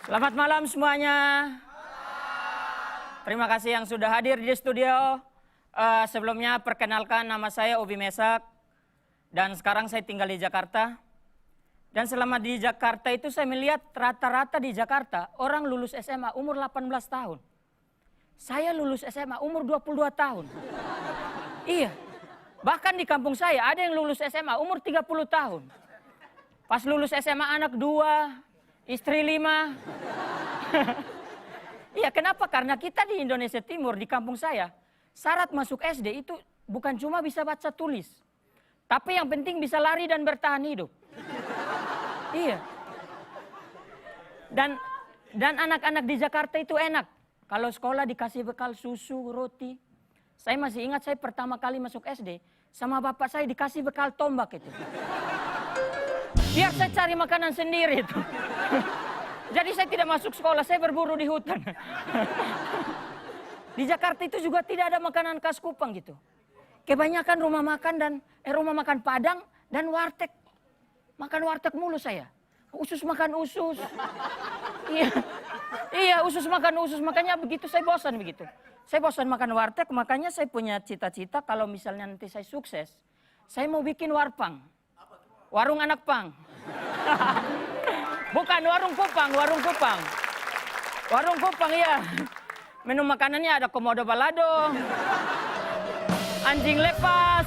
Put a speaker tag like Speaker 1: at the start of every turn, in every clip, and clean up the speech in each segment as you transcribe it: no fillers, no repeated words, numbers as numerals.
Speaker 1: Selamat malam semuanya. Terima kasih yang sudah hadir di studio. Sebelumnya perkenalkan, nama saya Obi Mesak. Dan sekarang saya tinggal di Jakarta. Dan selama di Jakarta itu saya melihat rata-rata di Jakarta orang lulus SMA umur 18 tahun. Saya lulus SMA umur 22 tahun. Iya. Bahkan di kampung saya ada yang lulus SMA umur 30 tahun. Pas lulus SMA anak 2, istri 5. Iya, kenapa? Karena kita di Indonesia Timur, di kampung saya, syarat masuk SD itu bukan cuma bisa baca tulis. Tapi yang penting bisa lari dan bertahan hidup. Iya. Dan anak-anak di Jakarta itu enak. Kalau sekolah dikasih bekal susu, roti. Saya masih ingat saya pertama kali masuk SD, sama bapak saya dikasih bekal tombak itu. Biar saya cari makanan sendiri itu. Jadi saya tidak masuk sekolah, saya berburu di hutan. Di Jakarta itu juga tidak ada makanan khas Kupang gitu. Kebanyakan rumah makan Padang dan warteg. Makan warteg mulu saya. Usus makan usus. Iya, usus makan usus. Makanya begitu saya bosan begitu. Saya bosan makan warteg, makanya saya punya cita-cita kalau misalnya nanti saya sukses. Saya mau bikin warpang. Warung anak pang. Bukan warung Kupang, warung Kupang. Warung Kupang ya. Menu makanannya ada komodo balado, anjing lepas,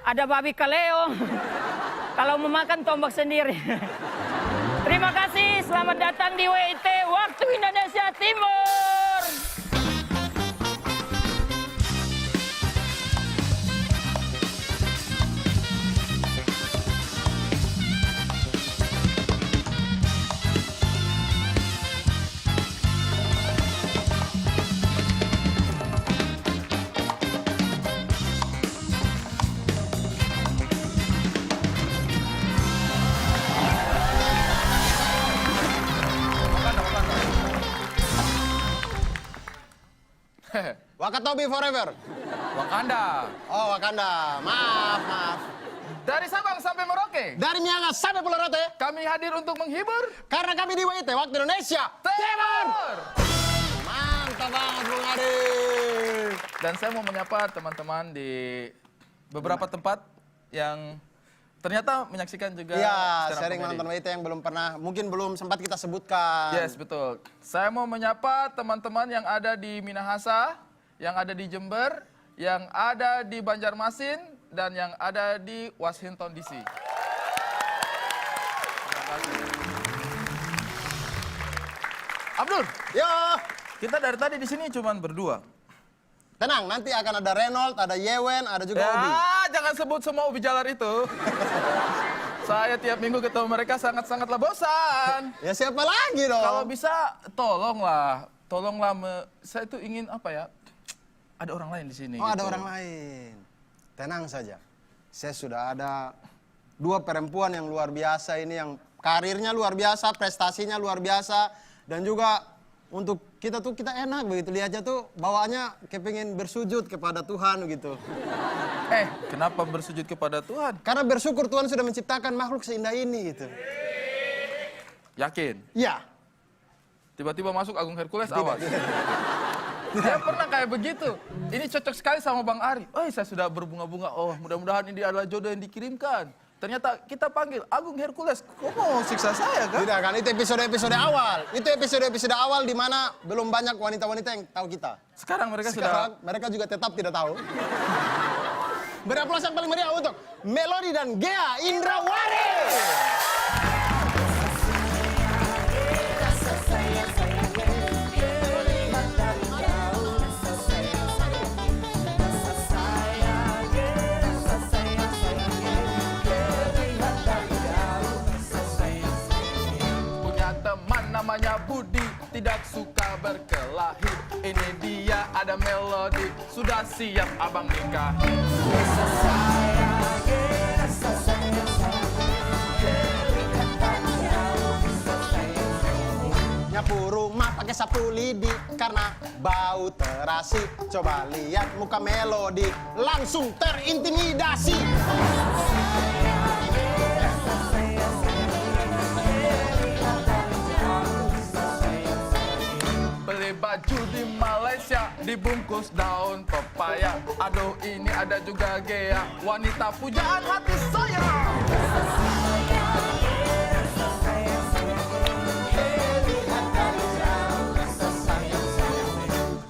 Speaker 1: ada babi kaleo. Kalau mau makan tombak sendiri. Terima kasih, selamat datang di WIT Waktu Indonesia Timur.
Speaker 2: Wakatobi forever.
Speaker 3: Wakanda.
Speaker 2: Oh, Wakanda. Maaf.
Speaker 3: Dari Sabang sampai Merauke,
Speaker 2: Dari Miangas sampai Pulau Rote,
Speaker 3: kami hadir untuk menghibur
Speaker 2: karena kami di WIT Waktu Indonesia
Speaker 3: Timur.
Speaker 2: Mantap banget, Bung Adi.
Speaker 3: Dan saya mau menyapa teman-teman di beberapa tempat yang ternyata menyaksikan juga
Speaker 2: Iya,
Speaker 3: stand up
Speaker 2: sharing
Speaker 3: comedy.
Speaker 2: nonton WIT yang belum pernah, mungkin belum sempat kita sebutkan.
Speaker 3: Yes, betul. Saya mau menyapa teman-teman yang ada di Minahasa, yang ada di Jember, yang ada di Banjarmasin, dan yang ada di Washington DC. Terima kasih. Abdul,
Speaker 2: Yo,
Speaker 3: kita dari tadi di sini cuma berdua.
Speaker 2: tenang, nanti akan ada Reynold, ada Yewen, ada juga Obi.
Speaker 3: Jangan sebut semua ubi jalar itu. Saya tiap minggu ketemu mereka sangat-sangatlah bosan.
Speaker 2: Ya siapa lagi dong?
Speaker 3: Kalau bisa, tolonglah, saya itu ingin apa ya? Ada orang lain di sini.
Speaker 2: Oh, ada
Speaker 3: gitu.
Speaker 2: orang lain. Tenang saja. Saya sudah ada 2 perempuan yang luar biasa ini, yang karirnya luar biasa, prestasinya luar biasa, dan juga untuk kita enak begitu lihatnya tuh bawaannya kepingin bersujud kepada Tuhan gitu.
Speaker 3: Kenapa bersujud kepada Tuhan?
Speaker 2: Karena bersyukur Tuhan sudah menciptakan makhluk seindah ini gitu.
Speaker 3: Yakin?
Speaker 2: Ya.
Speaker 3: Tiba-tiba masuk Agung Hercules, awas. Dia pernah kayak begitu. Ini cocok sekali sama Bang Ari. Saya sudah berbunga-bunga. Oh, mudah-mudahan ini adalah jodoh yang dikirimkan. Ternyata kita panggil Agung Hercules. Kok mau siksa saya kan?
Speaker 2: Tidak kan, itu episode awal. Itu episode awal di mana belum banyak wanita-wanita yang tahu kita.
Speaker 3: Sekarang mereka
Speaker 2: Sekarang mereka juga tetap tidak tahu. Beri aplaus yang paling meriah untuk Melody dan Gea Indrawari.
Speaker 3: punya teman namanya Budi, tidak suka berkelahi. Ini dia ada Melody, sudah siap abang nikahi.
Speaker 2: Nyapu rumah pakai sapu lidi karena bau terasi. Coba lihat muka Melody, langsung terintimidasi.
Speaker 3: dibungkus daun pepaya. Aduh ini ada juga Gea, wanita pujaan hati saya.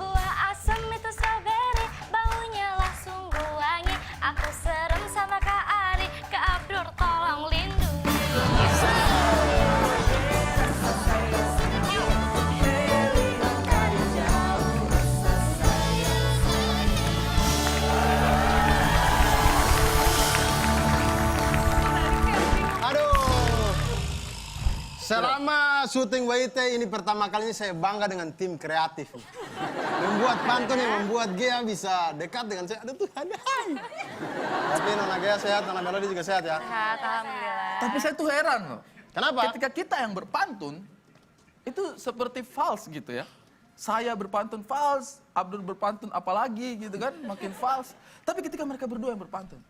Speaker 4: Buah asem itu strawberry, baunya langsung wangi. Aku serem sama Kak Ari, Kak Abdur tolong lindungi.
Speaker 2: Aduh. Selama syuting WIT ini pertama kalinya saya bangga dengan tim kreatif. Membuat pantun yang membuat Gea bisa dekat dengan saya. Aduh Tuhan. Tapi Nona Gea sehat, Nona Melody juga sehat ya.
Speaker 4: Sehat, alhamdulillah.
Speaker 3: Tapi saya tuh heran loh.
Speaker 2: Kenapa?
Speaker 3: Ketika kita yang berpantun, itu seperti false gitu ya. Saya berpantun false, Abdul berpantun apalagi gitu kan, makin false. Tapi ketika mereka berdua yang berpantun,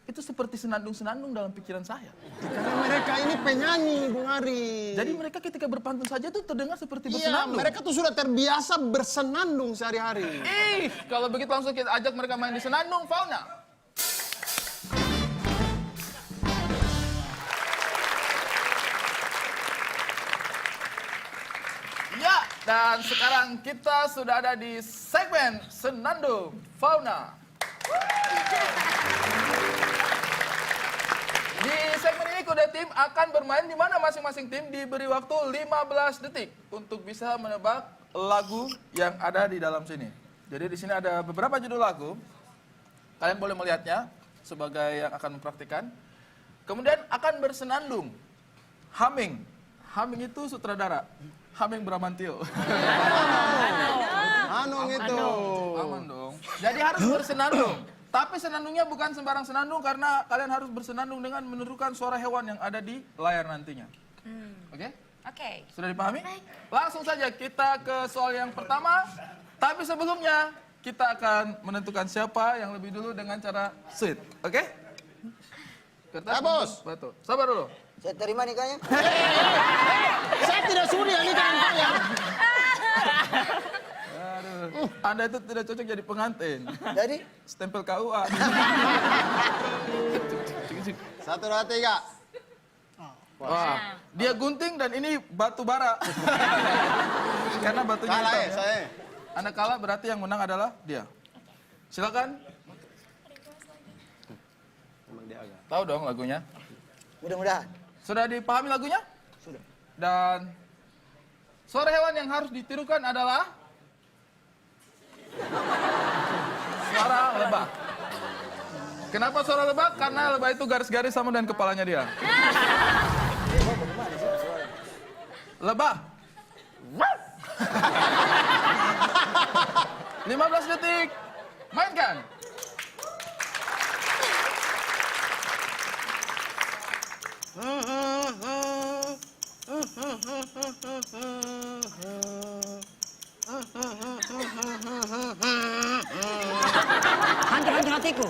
Speaker 3: itu seperti senandung-senandung dalam pikiran saya.
Speaker 2: Karena mereka ini penyanyi, Bung Ari.
Speaker 3: Jadi mereka ketika berpantun saja tuh terdengar seperti
Speaker 2: Iya,
Speaker 3: bersenandung.
Speaker 2: mereka tuh sudah terbiasa bersenandung sehari-hari.
Speaker 3: Kalau begitu langsung kita ajak mereka main di senandung Fauna. Ya, dan sekarang kita sudah ada di segmen Senandung Fauna. Di segmen ini Kuda Tim akan bermain di mana masing-masing tim diberi waktu 15 detik untuk bisa menebak lagu yang ada di dalam sini. Jadi di sini ada beberapa judul lagu. Kalian boleh melihatnya sebagai yang akan mempraktikkan. Kemudian akan bersenandung. Humming. Humming itu sutradara. Humming Bramantio.
Speaker 2: Anong itu.
Speaker 3: Aman dong. Jadi harus bersenandung. Tapi senandungnya bukan sembarang senandung karena kalian harus bersenandung dengan menirukan suara hewan yang ada di layar nantinya. Oke?
Speaker 4: Oke.
Speaker 3: Sudah dipahami? Langsung saja kita ke soal yang pertama. Tapi sebelumnya kita akan menentukan siapa yang lebih dulu dengan cara sweet. Oke? Kertas,
Speaker 2: Ya, Bos.
Speaker 3: batu. Sabar dulu.
Speaker 5: Saya terima nikahnya.
Speaker 2: Saya tidak sudi ini dengan kalian.
Speaker 3: Aduh. Anda itu tidak cocok jadi pengantin.
Speaker 5: Jadi,
Speaker 3: Stempel KUA.
Speaker 2: 1, 2, 3.
Speaker 3: Wah, dia gunting dan ini batu bara. Karena batunya
Speaker 2: Kalah
Speaker 3: hitam,
Speaker 2: ya
Speaker 3: ya.
Speaker 2: saya.
Speaker 3: Anda kalah berarti yang menang adalah dia. Silakan.
Speaker 2: Emang dia agak.
Speaker 3: Tahu dong lagunya.
Speaker 5: mudah-mudahan.
Speaker 3: Sudah dipahami lagunya?
Speaker 5: Sudah.
Speaker 3: Dan suara hewan yang harus ditirukan adalah suara lebah. Kenapa suara lebah? Karena lebah itu garis-garis sama dengan kepalanya dia. Lebah. 15 detik. Mainkan.
Speaker 5: Hancur hatiku.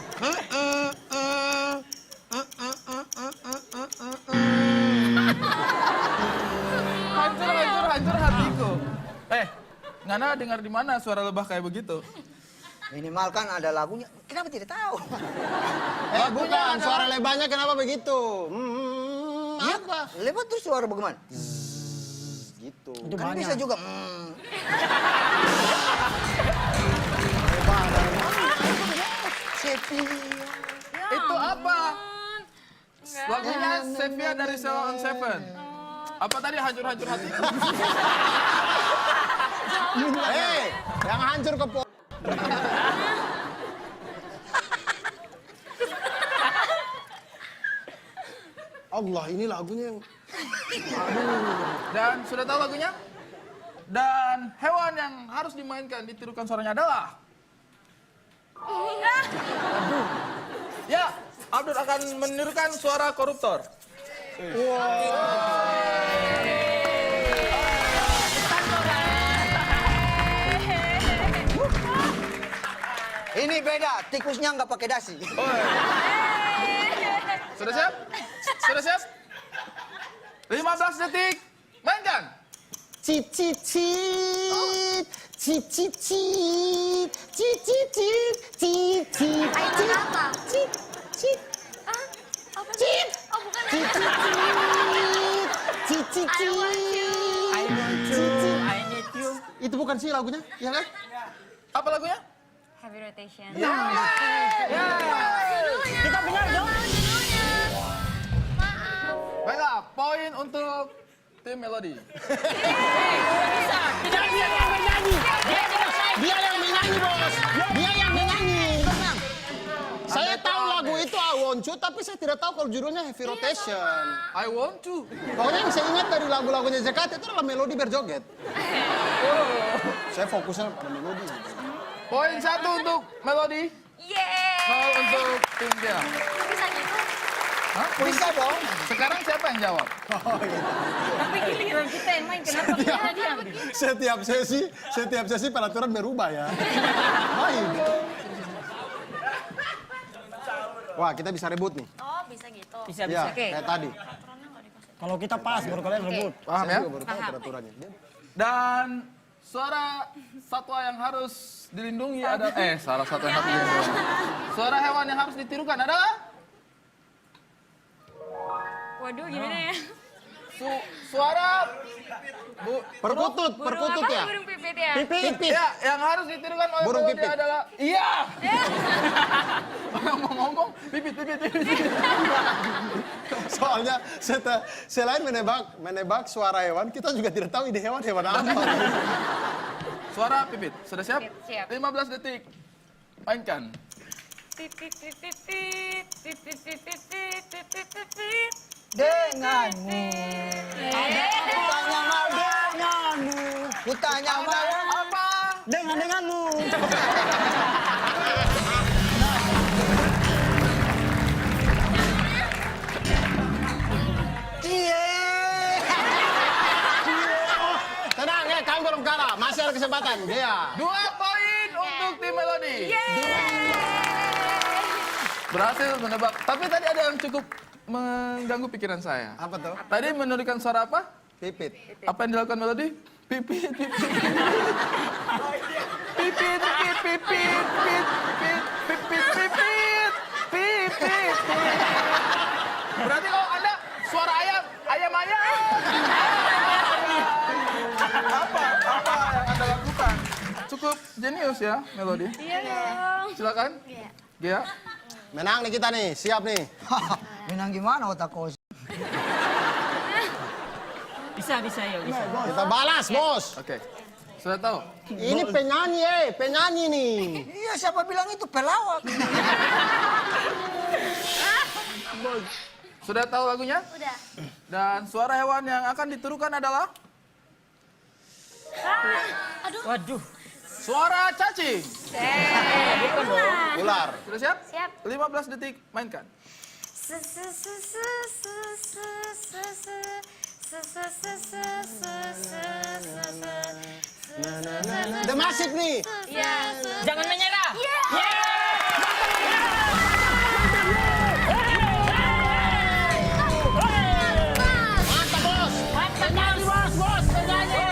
Speaker 3: Hancur hatiku. Ngana dengar di mana suara lebah kayak begitu?
Speaker 5: Minimal kan ada lagunya. Kenapa tidak tahu?
Speaker 2: Bukan, suara lebahnya kenapa begitu? Apa?
Speaker 5: Lebat terus suara bagaimana?
Speaker 2: Gitu.
Speaker 5: Kan bisa juga. Sepia.
Speaker 3: Itu apa? Lagunya Sepia dari Sheila on Seven. Apa tadi hancur-hancur hatiku?
Speaker 2: Yang hancur ke Allah, ini lagunya yang...
Speaker 3: Dan sudah tahu lagunya? Dan hewan yang harus dimainkan, ditirukan suaranya adalah... Ya, Abdul akan menirukan suara koruptor.
Speaker 5: Ini beda, tikusnya nggak pakai dasi.
Speaker 3: Sudah siap? Sudah siap? 15 detik, mainkan!
Speaker 2: Cicit, Cit cit cit, cit cit cit, cit cit.
Speaker 4: Ayo lagu apa?
Speaker 2: Cit cit.
Speaker 4: Ah, apa sih?
Speaker 2: Cit.
Speaker 4: Oh bukan.
Speaker 2: Cit cit cit, cit cit
Speaker 4: I want
Speaker 2: cit.
Speaker 4: you.
Speaker 1: I want you, I need you.
Speaker 2: Itu bukan sih lagunya, ya kan?
Speaker 3: Apa lagunya?
Speaker 4: Heavy rotation.
Speaker 1: Kita benar dong.
Speaker 4: Judulnya. Maaf.
Speaker 3: Baiklah, poin untuk tim Melody.
Speaker 1: Bisa, tidak dia yang bernyanyi.
Speaker 2: Dia yang menyanyi, Bos. Dia yang menyanyi. Tenang. Saya tahu lagu itu I Want You, tapi saya tidak tahu kalau judulnya Heavy Rotation.
Speaker 3: I want to.
Speaker 2: Pokoknya yang saya ingat dari lagu-lagunya Jakarta itu adalah melodi berjoget. Saya fokusnya pada melodi.
Speaker 3: Poin 1 untuk Melody,
Speaker 4: Yeay.
Speaker 3: 0 untuk tim dia.
Speaker 4: Bisa gitu.
Speaker 3: Hah?
Speaker 5: Bisa dong.
Speaker 3: Sekarang siapa yang jawab?
Speaker 1: Tapi giliran kita yang main, kenapa kita diambil?
Speaker 2: Setiap sesi peraturan berubah ya. Baik. Wah, kita bisa rebut nih.
Speaker 4: Oh bisa gitu.
Speaker 1: Bisa,
Speaker 2: Ya,
Speaker 1: bisa.
Speaker 2: kayak tadi.
Speaker 4: Aturannya nggak dikasih.
Speaker 6: Kalau kita pas, baru kalian rebut.
Speaker 3: Paham
Speaker 2: Saya
Speaker 3: ya?
Speaker 2: juga baru tahu peraturannya.
Speaker 3: Dan suara satwa yang harus dilindungi adalah salah satu yang harus dilindungi. Suara hewan yang harus ditirukan adalah
Speaker 4: Waduh gimana ya?
Speaker 3: suara
Speaker 2: Perkutut ya.
Speaker 4: Burung pipit ya?
Speaker 2: Pipit.
Speaker 3: ya yang harus ditirukan oleh
Speaker 2: Burung
Speaker 3: Melody
Speaker 2: pipit.
Speaker 3: adalah iya. Orang mau ngomong pipit.
Speaker 2: Soalnya selain menebak suara hewan, kita juga tidak tahu ide hewan apa.
Speaker 3: Suara pipit. Sudah siap?
Speaker 4: Siap.
Speaker 3: 15 detik. Mainkan.
Speaker 4: Pipit pipit pipit pipit pipit pipit pipit pipit.
Speaker 5: Denganmu. Kutanya mau denganmu. Kutanya mau
Speaker 3: Apa?
Speaker 6: Denganmu.
Speaker 2: Tenang ya, kamu belum kalah. Masih ada kesempatan. Dia.
Speaker 3: 2 poin untuk tim Melody. Berhasil menebak. Tapi tadi ada yang cukup mengganggu pikiran saya.
Speaker 2: Apa tuh?
Speaker 3: Tadi menurunkan suara apa?
Speaker 2: Pipit.
Speaker 3: Apa yang dilakukan Melody? Pipit. Berarti kalau Anda suara ayam. Apa yang Anda lakukan? Cukup jenius ya, Melody.
Speaker 4: Iya dong.
Speaker 3: Silakan.
Speaker 4: Iya.
Speaker 3: Gia.
Speaker 2: Menang nih kita nih, siap nih.
Speaker 5: Menang gimana otak kau?
Speaker 1: Bisa, bisa.
Speaker 2: Kita balas, Bos.
Speaker 3: Oke. Sudah tahu?
Speaker 2: Ini penyanyi nih.
Speaker 5: Iya, siapa bilang itu pelawak?
Speaker 3: Sudah tahu lagunya?
Speaker 4: Udah.
Speaker 3: Dan suara hewan yang akan ditirukan adalah
Speaker 4: Aduh.
Speaker 1: Waduh.
Speaker 3: suara cacing.
Speaker 2: Ular.
Speaker 3: Sudah siap?
Speaker 4: Siap.
Speaker 3: 15 detik, mainkan.
Speaker 2: The Massive nih.
Speaker 4: Iya.
Speaker 1: Jangan menyerah.
Speaker 2: Mantap, Bos. Penyanyi, Bos. Penyanyi.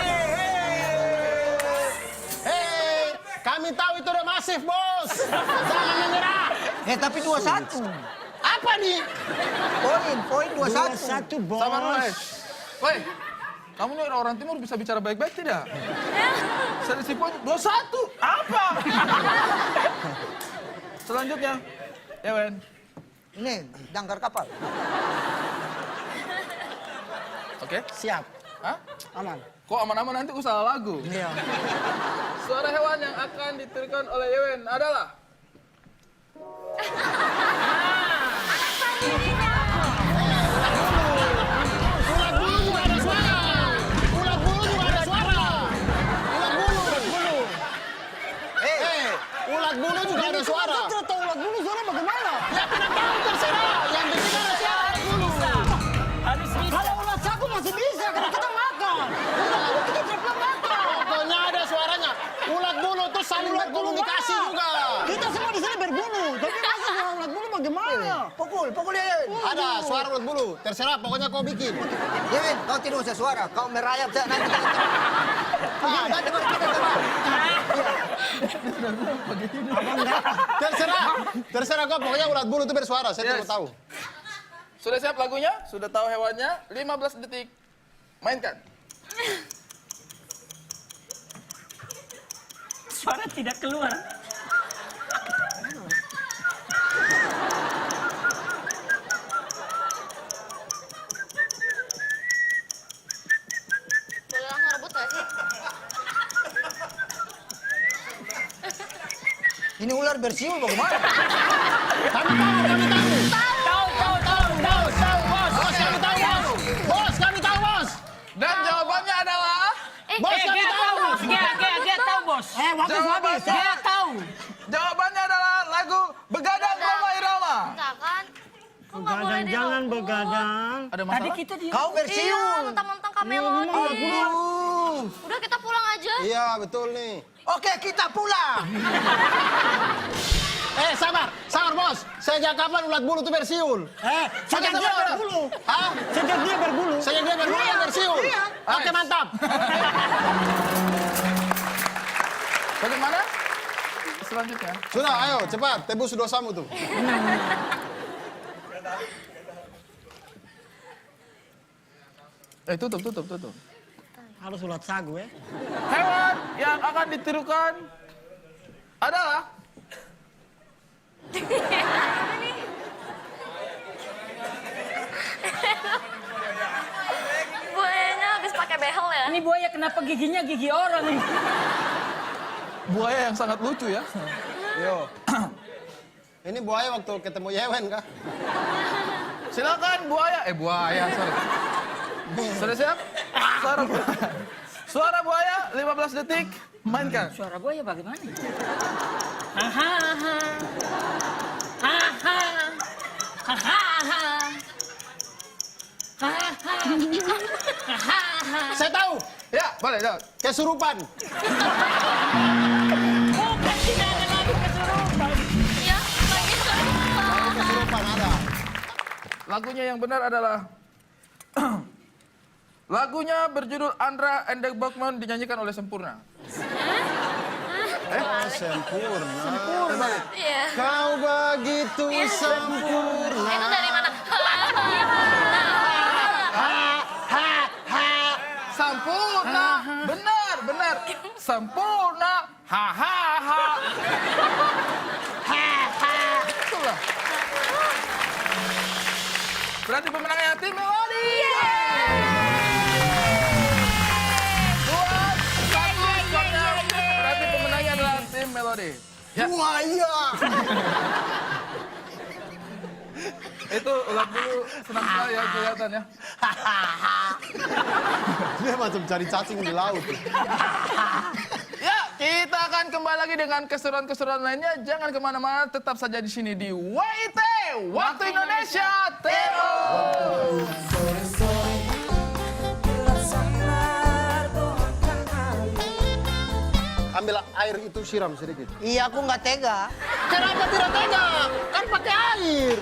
Speaker 2: Hei, kami tahu itu The Massive, Bos. Jangan menyerah.
Speaker 5: Tapi 2-1.
Speaker 2: Apa nih?
Speaker 5: Poin 2-1.
Speaker 6: Bos.
Speaker 3: Sabar dulu, Woi, kamu nih orang timur bisa bicara baik-baik tidak? Selisih poin 2-1. Apa? Selanjutnya, Ewen.
Speaker 5: Ini jangkar kapal.
Speaker 3: Oke.
Speaker 6: Siap.
Speaker 3: Hah?
Speaker 6: Aman.
Speaker 3: Kok aman-aman nanti aku salah lagu?
Speaker 6: Iya.
Speaker 3: Suara hewan yang akan ditirukan oleh Ewen adalah
Speaker 2: Ulat bulu juga ada suara. Ulat bulu juga ada suara. Ulat bulu. Ulat bulu juga ada suara.
Speaker 6: Kita tahu ulat bulu suara bagaimana?
Speaker 2: Ya tidak tahu terserah. Yang penting ada suara ulat bulu.
Speaker 1: Harus bisa.
Speaker 6: Kalau ulat saku masih bisa, karena kita makan. Ulat bulu kita tidak pernah makan.
Speaker 2: Pokoknya ada suaranya. Ulat bulu tuh saling berkomunikasi juga.
Speaker 6: Kita semua di sini berbulu, tapi masa suara ulat
Speaker 5: pukulin.
Speaker 2: Ada suara ulat bulu. Terserah, pokoknya kau bikin.
Speaker 5: Yewin, kau tidak usah suara. Kau merayap saya nanti. Nanti baru kita coba.
Speaker 2: Terserah kau, pokoknya ulat bulu itu bersuara. Saya tidak
Speaker 3: Yes.
Speaker 2: tahu.
Speaker 3: Sudah siap lagunya? Sudah tahu hewannya? 15 detik. Mainkan.
Speaker 1: Suara tidak keluar.
Speaker 4: Boleh langsung rebut gak sih?
Speaker 5: Ini ular bersiul bagaimana?
Speaker 2: Kami tahu.
Speaker 1: Tahu, bos.
Speaker 2: Bos, kami tahu, bos. Bos, kami tahu, bos.
Speaker 3: Dan jawabannya adalah...
Speaker 2: Bos, kami tahu.
Speaker 1: Dia tahu, bos.
Speaker 6: Waktu habis.
Speaker 1: Dia tahu.
Speaker 3: Jawabannya adalah lagu Begadang Roma Irama.
Speaker 4: Enggak kan? Kok nggak boleh
Speaker 6: Begadang, jangan
Speaker 4: direbut?
Speaker 6: begadang.
Speaker 3: Ada
Speaker 1: Tadi
Speaker 3: masalah?
Speaker 1: kita dia.
Speaker 5: Kau
Speaker 4: Iya,
Speaker 5: bersiul.
Speaker 4: mentang-mentang kamelodi. Udah kita pulang aja.
Speaker 2: Iya, betul nih.
Speaker 5: Oke, kita pulang.
Speaker 2: Sabar, bos. Sejak kapan ulat bulu itu bersiul?
Speaker 6: Sejak dia berbulu.
Speaker 2: Hah?
Speaker 6: Sejak dia berbulu.
Speaker 2: Sejak dia berbulu dia bersiul? Oke, mantap.
Speaker 3: Bagaimana? Selanjutnya.
Speaker 2: Sudah, ayo, cepat. Tebus dosamu tuh.
Speaker 3: Tutup.
Speaker 6: Harus ulat sagu ya.
Speaker 3: Hewan yang akan ditirukan adalah...
Speaker 4: Buayanya habis pakai behel ya.
Speaker 1: Ini buaya kenapa giginya gigi orang ini?
Speaker 3: buaya yang sangat lucu ya.
Speaker 2: Yo. Ini buaya waktu ketemu Yewen kah?
Speaker 3: Silakan buaya. Buaya, sorry. Sudah siap? Suara buaya 15 detik. Mainkan.
Speaker 1: Suara buaya bagaimana? Hahaha. Hahaha. Hahaha. Hahaha.
Speaker 2: Saya tahu.
Speaker 3: Ya, boleh, Daud.
Speaker 2: Kesurupan.
Speaker 1: Bukan, tidak ada lagi kesurupan.
Speaker 4: Iya, lagi kesurupan.
Speaker 2: Kesurupan ada.
Speaker 3: Lagunya yang benar adalah lagunya berjudul Andra and the Bachman dinyanyikan oleh Sempurna.
Speaker 2: Sempurna.
Speaker 4: Iya.
Speaker 2: Kau begitu sempurna.
Speaker 4: Itu dari mana?
Speaker 3: Sempurna. Benar. Sempurna. Hahaha. Itulah. Berarti pemenangnya tim Melodi. Berarti pemenangnya adalah tim Melodi. Ya.
Speaker 5: Buaya.
Speaker 3: Itu ulat bulu senang sekali ya kelihatan ya.
Speaker 2: Dia macam cari cacing di laut.
Speaker 3: Ya, kita akan kembali lagi dengan keseruan-keseruan lainnya. Jangan kemana-mana, tetap saja di sini di WIT, Waktu Indonesia Timur.
Speaker 2: Ambil air itu siram sedikit.
Speaker 5: Iya, aku nggak tega.
Speaker 2: Kenapa tidak tega? Kan pakai air.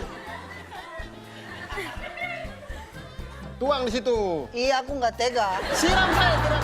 Speaker 2: Tuang di situ.
Speaker 5: Iya, aku nggak tega.
Speaker 2: Siram saya, tidak